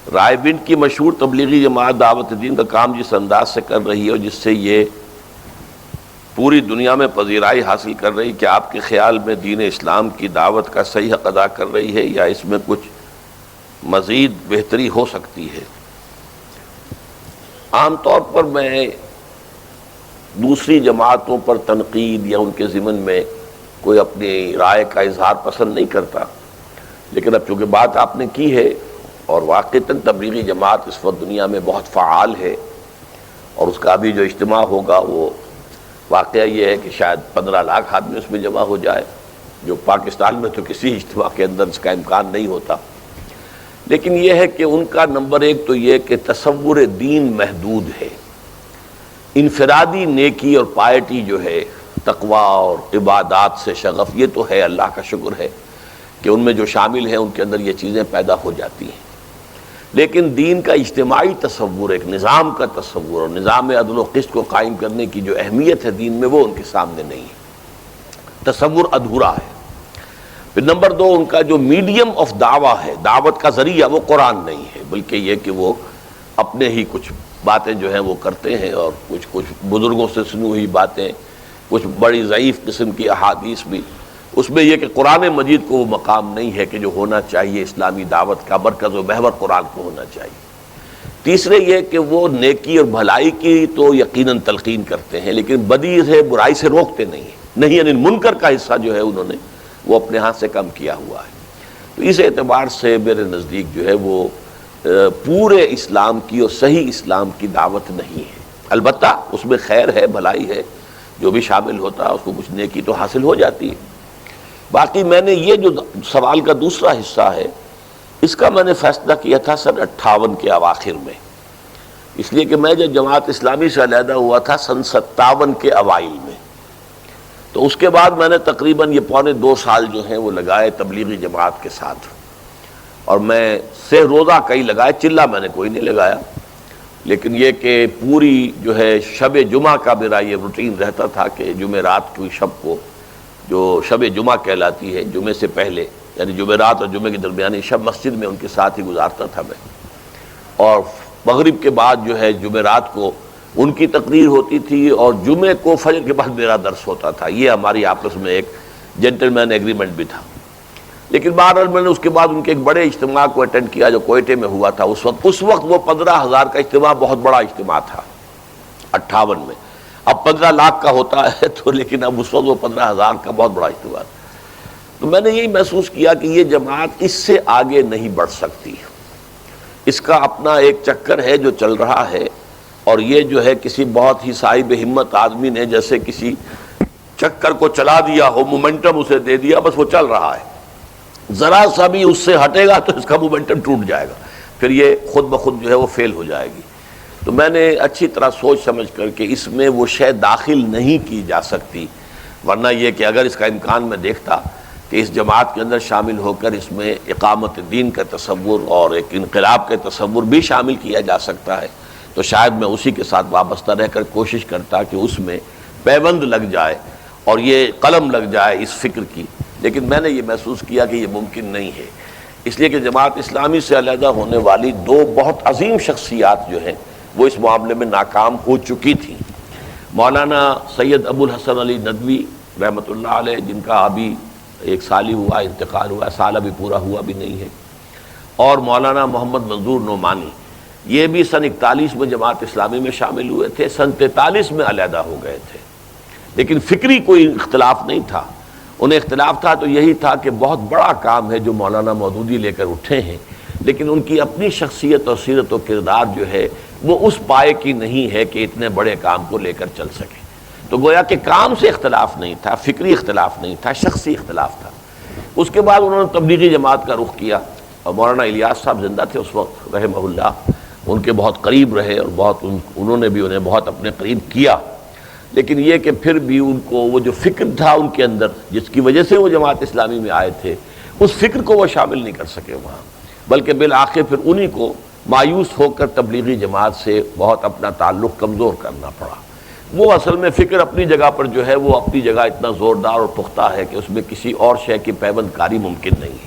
رائے کی مشہور تبلیغی جماعت دعوت دین کا کام جس انداز سے کر رہی ہے اور جس سے یہ پوری دنیا میں پذیرائی حاصل کر رہی، کہ آپ کے خیال میں دین اسلام کی دعوت کا صحیح حق ادا کر رہی ہے یا اس میں کچھ مزید بہتری ہو سکتی ہے؟ عام طور پر میں دوسری جماعتوں پر تنقید یا ان کے ضمن میں کوئی اپنی رائے کا اظہار پسند نہیں کرتا، لیکن اب چونکہ بات آپ نے کی ہے اور واقعتاً تبلیغی جماعت اس وقت دنیا میں بہت فعال ہے، اور اس کا بھی جو اجتماع ہوگا وہ واقعہ یہ ہے کہ شاید 15 لاکھ آدمی اس میں جمع ہو جائے، جو پاکستان میں تو کسی اجتماع کے اندر اس کا امکان نہیں ہوتا۔ لیکن یہ ہے کہ ان کا نمبر ایک تو یہ کہ تصور دین محدود ہے، انفرادی نیکی اور پائٹی جو ہے، تقوی اور عبادات سے شغف، یہ تو ہے، اللہ کا شکر ہے کہ ان میں جو شامل ہیں ان کے اندر یہ چیزیں پیدا ہو جاتی ہیں، لیکن دین کا اجتماعی تصور، ایک نظام کا تصور اور نظام عدل و قسط کو قائم کرنے کی جو اہمیت ہے دین میں، وہ ان کے سامنے نہیں ہے، تصور ادھورا ہے۔ پھر نمبر دو، ان کا جو میڈیم آف دعویٰ ہے، دعوت کا ذریعہ، وہ قرآن نہیں ہے، بلکہ یہ کہ وہ اپنے ہی کچھ باتیں جو ہیں وہ کرتے ہیں، اور کچھ بزرگوں سے سنی ہوئی باتیں، کچھ بڑی ضعیف قسم کی احادیث بھی، اس میں یہ کہ قرآن مجید کو وہ مقام نہیں ہے کہ جو ہونا چاہیے اسلامی دعوت کا مرکز و محور قرآن کو ہونا چاہیے۔ تیسرے یہ کہ وہ نیکی اور بھلائی کی تو یقیناً تلقین کرتے ہیں، لیکن بدی سے، برائی سے روکتے نہیں ہیں، نہیں یعنی منکر کا حصہ جو ہے انہوں نے وہ اپنے ہاتھ سے کم کیا ہوا ہے۔ تو اس اعتبار سے میرے نزدیک جو ہے وہ پورے اسلام کی اور صحیح اسلام کی دعوت نہیں ہے، البتہ اس میں خیر ہے، بھلائی ہے، جو بھی شامل ہوتا ہے اس کو کچھ نیکی تو حاصل ہو جاتی ہے۔ باقی میں نے یہ جو سوال کا دوسرا حصہ ہے، اس کا میں نے فیصلہ کیا تھا سن 58 کے اواخر میں، اس لیے کہ میں جب جماعت اسلامی سے علیحدہ ہوا تھا سن 57 کے اوائل میں، تو اس کے بعد میں نے تقریباً یہ پونے 2 سال جو ہیں وہ لگائے تبلیغی جماعت کے ساتھ، اور میں سہ روزہ کئی لگائے، چلہ میں نے کوئی نہیں لگایا، لیکن یہ کہ پوری جو ہے شب جمعہ کا میرا یہ روٹین رہتا تھا کہ جمعرات کی شب کو، جو شب جمعہ کہلاتی ہے، جمعے سے پہلے یعنی جمعرات اور جمعے کے درمیانی شب مسجد میں ان کے ساتھ ہی گزارتا تھا میں، اور مغرب کے بعد جو ہے جمعرات کو ان کی تقریر ہوتی تھی، اور جمعے کو فجر کے بعد میرا درس ہوتا تھا۔ یہ ہماری آپس میں ایک جنٹل مین ایگریمنٹ بھی تھا۔ لیکن بہرحال میں نے اس کے بعد ان کے ایک بڑے اجتماع کو اٹینڈ کیا جو کوئٹے میں ہوا تھا اس وقت وہ 15,000 کا اجتماع بہت بڑا اجتماع تھا 58 میں، اب 15 لاکھ کا ہوتا ہے تو، لیکن اب اس وقت وہ 15,000 کا بہت بڑا اجتماع تھا۔ تو میں نے یہی محسوس کیا کہ یہ جماعت اس سے آگے نہیں بڑھ سکتی، اس کا اپنا ایک چکر ہے جو چل رہا ہے، اور یہ جو ہے کسی بہت ہی صاحب ہمت آدمی نے جیسے کسی چکر کو چلا دیا ہو، مومنٹم اسے دے دیا، بس وہ چل رہا ہے، ذرا سا بھی اس سے ہٹے گا تو اس کا مومنٹم ٹوٹ جائے گا، پھر یہ خود بخود جو ہے وہ فیل ہو جائے گی۔ تو میں نے اچھی طرح سوچ سمجھ کر کے اس میں وہ شے داخل نہیں کی جا سکتی، ورنہ یہ کہ اگر اس کا امکان میں دیکھتا کہ اس جماعت کے اندر شامل ہو کر اس میں اقامت دین کا تصور اور ایک انقلاب کا تصور بھی شامل کیا جا سکتا ہے، تو شاید میں اسی کے ساتھ وابستہ رہ کر کوشش کرتا کہ اس میں پیوند لگ جائے اور یہ قلم لگ جائے اس فکر کی، لیکن میں نے یہ محسوس کیا کہ یہ ممکن نہیں ہے، اس لیے کہ جماعت اسلامی سے علیحدہ ہونے والی 2 بہت عظیم شخصیات جو ہیں وہ اس معاملے میں ناکام ہو چکی تھیں۔ مولانا سید ابو الحسن علی ندوی رحمۃ اللہ علیہ، جن کا ابھی 1 سال ہی ہوا انتقال ہوا، سال ابھی پورا ہوا بھی نہیں ہے، اور مولانا محمد منظور نعمانی، یہ بھی سن 41 میں جماعت اسلامی میں شامل ہوئے تھے، سن 43 میں علیحدہ ہو گئے تھے، لیکن فکری کوئی اختلاف نہیں تھا۔ انہیں اختلاف تھا تو یہی تھا کہ بہت بڑا کام ہے جو مولانا مودودی لے کر اٹھے ہیں، لیکن ان کی اپنی شخصیت اور سیرت و کردار جو ہے وہ اس پائے کی نہیں ہے کہ اتنے بڑے کام کو لے کر چل سکے۔ تو گویا کہ کام سے اختلاف نہیں تھا، فکری اختلاف نہیں تھا، شخصی اختلاف تھا۔ اس کے بعد انہوں نے تبلیغی جماعت کا رخ کیا، اور مولانا الیاس صاحب زندہ تھے اس وقت رحمہ اللہ، ان کے بہت قریب رہے اور انہوں نے بھی انہیں بہت اپنے قریب کیا، لیکن یہ کہ پھر بھی ان کو وہ جو فکر تھا ان کے اندر جس کی وجہ سے وہ جماعت اسلامی میں آئے تھے، اس فکر کو وہ شامل نہیں کر سکے وہاں، بلکہ بالآخر پھر انہی کو مایوس ہو کر تبلیغی جماعت سے بہت اپنا تعلق کمزور کرنا پڑا۔ وہ اصل میں فکر اپنی جگہ پر جو ہے وہ اپنی جگہ اتنا زوردار اور پختہ ہے کہ اس میں کسی اور شے کی پیوند کاری ممکن نہیں ہے۔